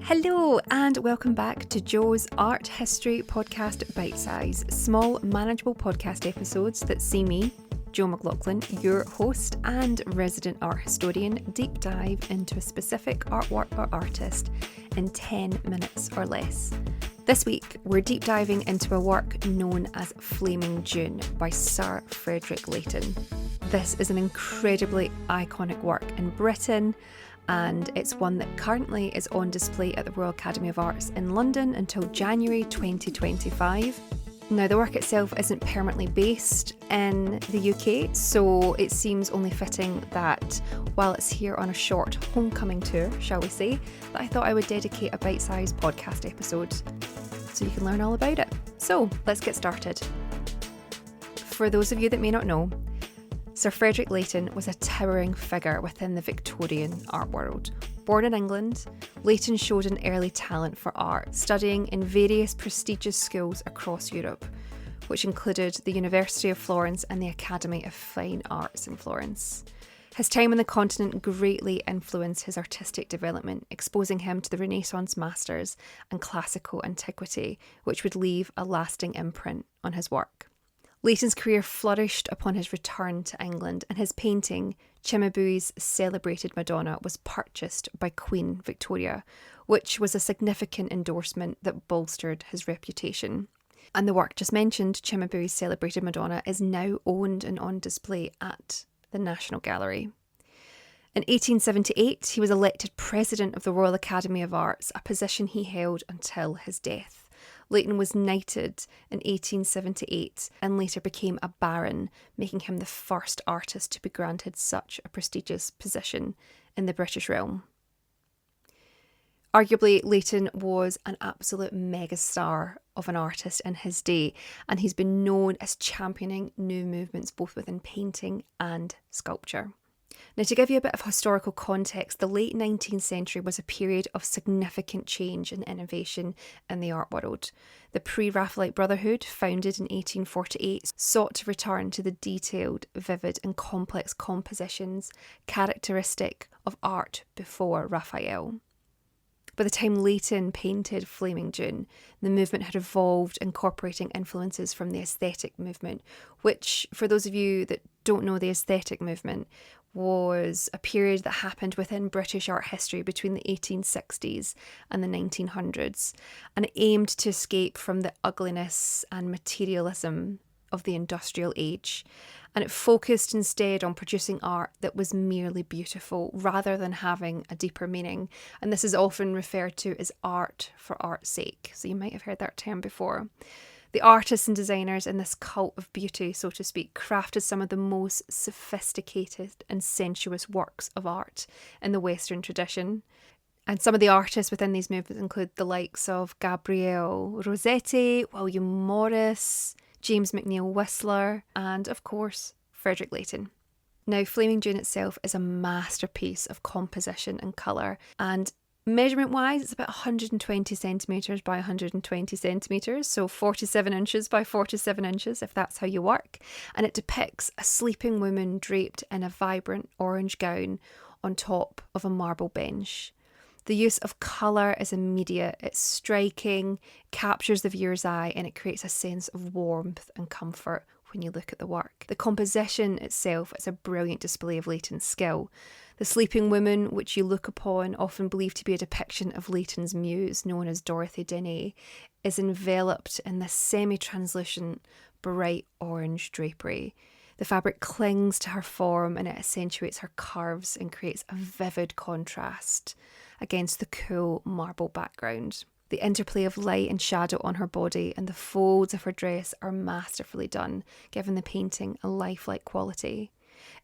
Hello and welcome back to Jo's Art History Podcast Bitesize, small manageable podcast episodes that see me, Jo McLaughlin, your host and resident art historian, deep dive into a specific artwork or artist in 10 minutes or less. This week, we're deep diving into a work known as Flaming June by Sir Frederic Leighton. This is an incredibly iconic work in Britain, and it's one that currently is on display at the Royal Academy of Arts in London until January 2025. Now, the work itself isn't permanently based in the UK, so it seems only fitting that while it's here on a short homecoming tour, shall we say, that I thought I would dedicate a bite-sized podcast episode so you can learn all about it. So, let's get started. For those of you that may not know, Sir Frederic Leighton was a towering figure within the Victorian art world. Born in England, Leighton showed an early talent for art, studying in various prestigious schools across Europe, which included the University of Florence and the Academy of Fine Arts in Florence. His time on the continent greatly influenced his artistic development, exposing him to the Renaissance masters and classical antiquity, which would leave a lasting imprint on his work. Leighton's career flourished upon his return to England, and his painting, Cimabue's celebrated Madonna, was purchased by Queen Victoria, which was a significant endorsement that bolstered his reputation. And the work just mentioned, Cimabue's celebrated Madonna, is now owned and on display at the National Gallery. In 1878, he was elected President of the Royal Academy of Arts, a position he held until his death. Leighton was knighted in 1878 and later became a baron, making him the first artist to be granted such a prestigious position in the British realm. Arguably, Leighton was an absolute megastar of an artist in his day, and he's been known as championing new movements both within painting and sculpture. Now, to give you a bit of historical context, the late 19th century was a period of significant change and innovation in the art world. The Pre-Raphaelite Brotherhood, founded in 1848, sought to return to the detailed, vivid and complex compositions characteristic of art before Raphael. By the time Leighton painted Flaming June, the movement had evolved, incorporating influences from the aesthetic movement, which, for those of you that don't know the aesthetic movement, was a period that happened within British art history between the 1860s and the 1900s, and it aimed to escape from the ugliness and materialism of the industrial age, and it focused instead on producing art that was merely beautiful rather than having a deeper meaning, and this is often referred to as art for art's sake, so you might have heard that term before. The artists and designers in this cult of beauty, so to speak, crafted some of the most sophisticated and sensuous works of art in the Western tradition. And some of the artists within these movements include the likes of Gabriele Rossetti, William Morris, James McNeill Whistler, and of course, Frederic Leighton. Now, Flaming June itself is a masterpiece of composition and colour, and measurement wise, it's about 120 centimetres by 120 centimetres, so 47 inches by 47 inches, if that's how you work. And it depicts a sleeping woman draped in a vibrant orange gown on top of a marble bench. The use of colour is immediate, it's striking, captures the viewer's eye, and it creates a sense of warmth and comfort when you look at the work. The composition itself is a brilliant display of Leighton's skill. The sleeping woman, which you look upon, often believed to be a depiction of Leighton's muse, known as Dorothy Denny, is enveloped in this semi-translucent, bright orange drapery. The fabric clings to her form and it accentuates her curves and creates a vivid contrast against the cool marble background. The interplay of light and shadow on her body and the folds of her dress are masterfully done, giving the painting a lifelike quality.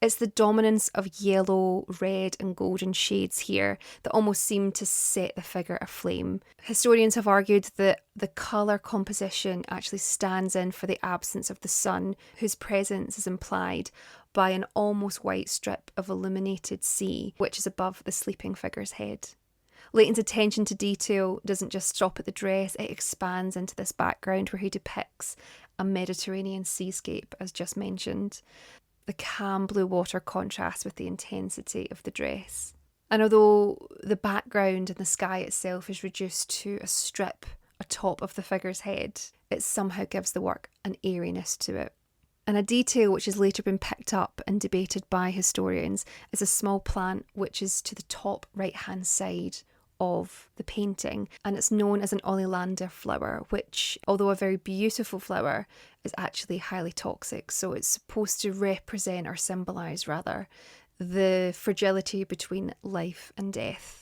It's the dominance of yellow, red and golden shades here that almost seem to set the figure aflame. Historians have argued that the colour composition actually stands in for the absence of the sun, whose presence is implied by an almost white strip of illuminated sea, which is above the sleeping figure's head. Leighton's attention to detail doesn't just stop at the dress, it expands into this background where he depicts a Mediterranean seascape, as just mentioned. The calm blue water contrasts with the intensity of the dress. And although the background and the sky itself is reduced to a strip atop of the figure's head, it somehow gives the work an airiness to it. And a detail which has later been picked up and debated by historians is a small plant which is to the top right-hand side of the painting, and it's known as an oleander flower, which, although a very beautiful flower, is actually highly toxic. So it's supposed to represent, or symbolise rather, the fragility between life and death.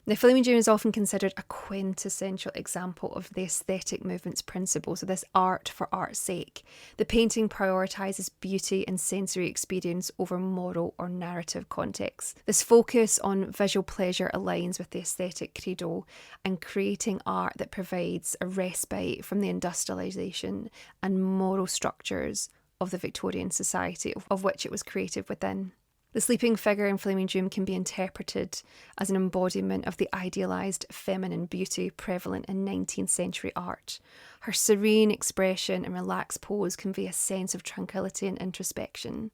Now, Flaming June is often considered a quintessential example of the aesthetic movement's principle, so this art for art's sake. The painting prioritises beauty and sensory experience over moral or narrative context. This focus on visual pleasure aligns with the aesthetic credo and creating art that provides a respite from the industrialisation and moral structures of the Victorian society of which it was created within. The sleeping figure in Flaming June can be interpreted as an embodiment of the idealised feminine beauty prevalent in 19th century art. Her serene expression and relaxed pose convey a sense of tranquility and introspection.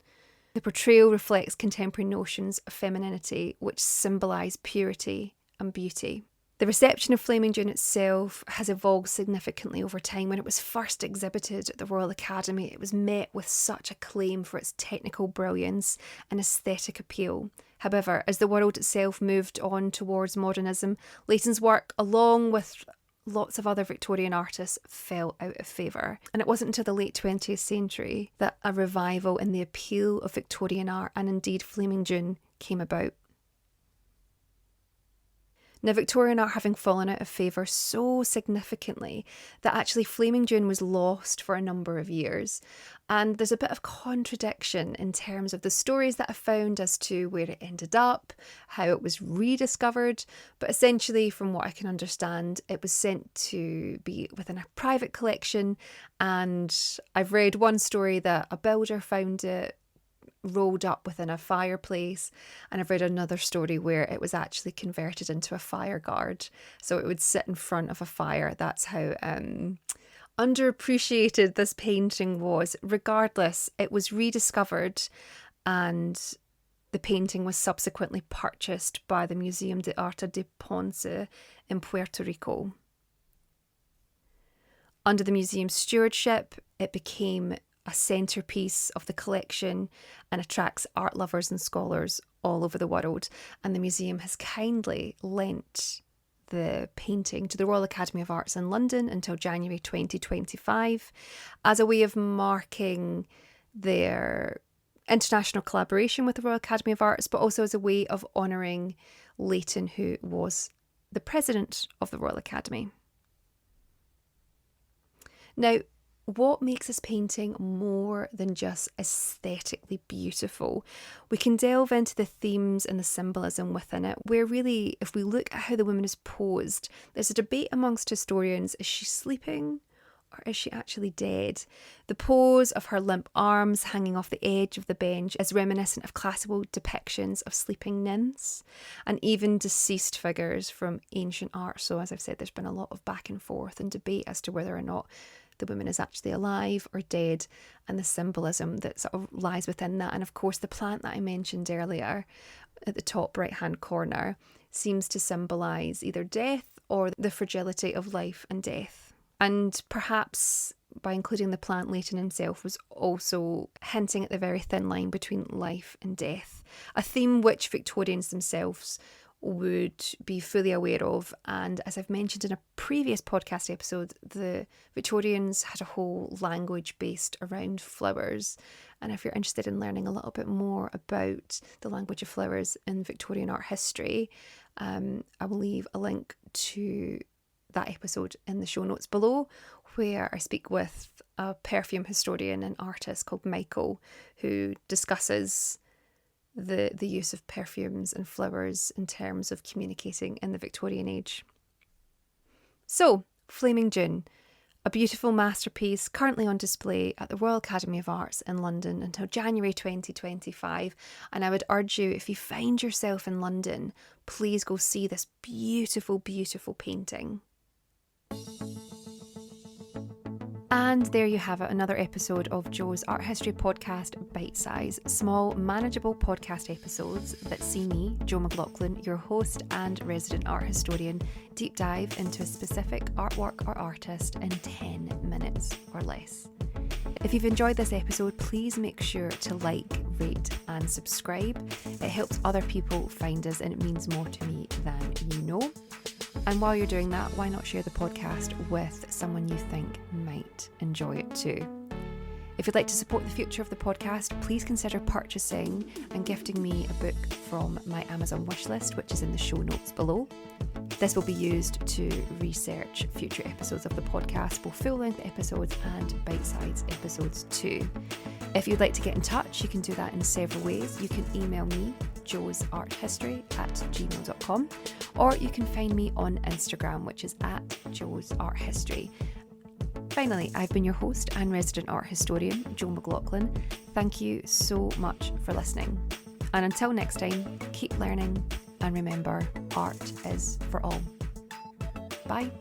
The portrayal reflects contemporary notions of femininity which symbolise purity and beauty. The reception of Flaming June itself has evolved significantly over time. When it was first exhibited at the Royal Academy, it was met with such acclaim for its technical brilliance and aesthetic appeal. However, as the world itself moved on towards modernism, Leighton's work, along with lots of other Victorian artists, fell out of favour. And it wasn't until the late 20th century that a revival in the appeal of Victorian art, and indeed Flaming June, came about. Now, Victorian art having fallen out of favour so significantly that actually Flaming June was lost for a number of years. And there's a bit of contradiction in terms of the stories that I found as to where it ended up, how it was rediscovered. But essentially, from what I can understand, it was sent to be within a private collection. And I've read one story that a builder found it rolled up within a fireplace, and I've read another story where it was actually converted into a fire guard, so it would sit in front of a fire. That's how underappreciated this painting was. Regardless, it was rediscovered, and the painting was subsequently purchased by the Museum de Arte de Ponce in Puerto Rico. Under the museum's stewardship, it became a centrepiece of the collection and attracts art lovers and scholars all over the world. And the museum has kindly lent the painting to the Royal Academy of Arts in London until January 2025 as a way of marking their international collaboration with the Royal Academy of Arts, but also as a way of honouring Leighton, who was the president of the Royal Academy. Now, what makes this painting more than just aesthetically beautiful? We can delve into the themes and the symbolism within it, where really, if we look at how the woman is posed, there's a debate amongst historians: is she sleeping or is she actually dead? The pose of her limp arms hanging off the edge of the bench is reminiscent of classical depictions of sleeping nymphs and even deceased figures from ancient art. So as I've said, there's been a lot of back and forth and debate as to whether or not the woman is actually alive or dead, and the symbolism that sort of lies within that. And of course, the plant that I mentioned earlier at the top right hand corner seems to symbolise either death or the fragility of life and death. And perhaps by including the plant, Leighton himself was also hinting at the very thin line between life and death, a theme which Victorians themselves would be fully aware of. And as I've mentioned in a previous podcast episode, the Victorians had a whole language based around flowers. And if you're interested in learning a little bit more about the language of flowers in Victorian art history, I will leave a link to that episode in the show notes below, where I speak with a perfume historian and artist called Michael, who discusses the use of perfumes and flowers in terms of communicating in the Victorian age. So, Flaming June, a beautiful masterpiece currently on display at the Royal Academy of Arts in London until January 2025. And I would urge you, if you find yourself in London, please go see this beautiful, beautiful painting. And there you have it, another episode of Jo's Art History Podcast, Bitesize. Small, manageable podcast episodes that see me, Jo McLaughlin, your host and resident art historian, deep dive into a specific artwork or artist in 10 minutes or less. If you've enjoyed this episode, please make sure to like, rate and subscribe. It helps other people find us and it means more to me than you know. And while you're doing that, why not share the podcast with someone you think might enjoy it too? If you'd like to support the future of the podcast, please consider purchasing and gifting me a book from my Amazon wishlist, which is in the show notes below. This will be used to research future episodes of the podcast, both full-length episodes and bite-sized episodes too. If you'd like to get in touch, you can do that in several ways. You can email me, joesarthistory@gmail.com, or you can find me on Instagram, which is @joesarthistory. Finally, I've been your host and resident art historian, Jo McLaughlin. Thank you so much for listening. And until next time, keep learning and remember, art is for all. Bye.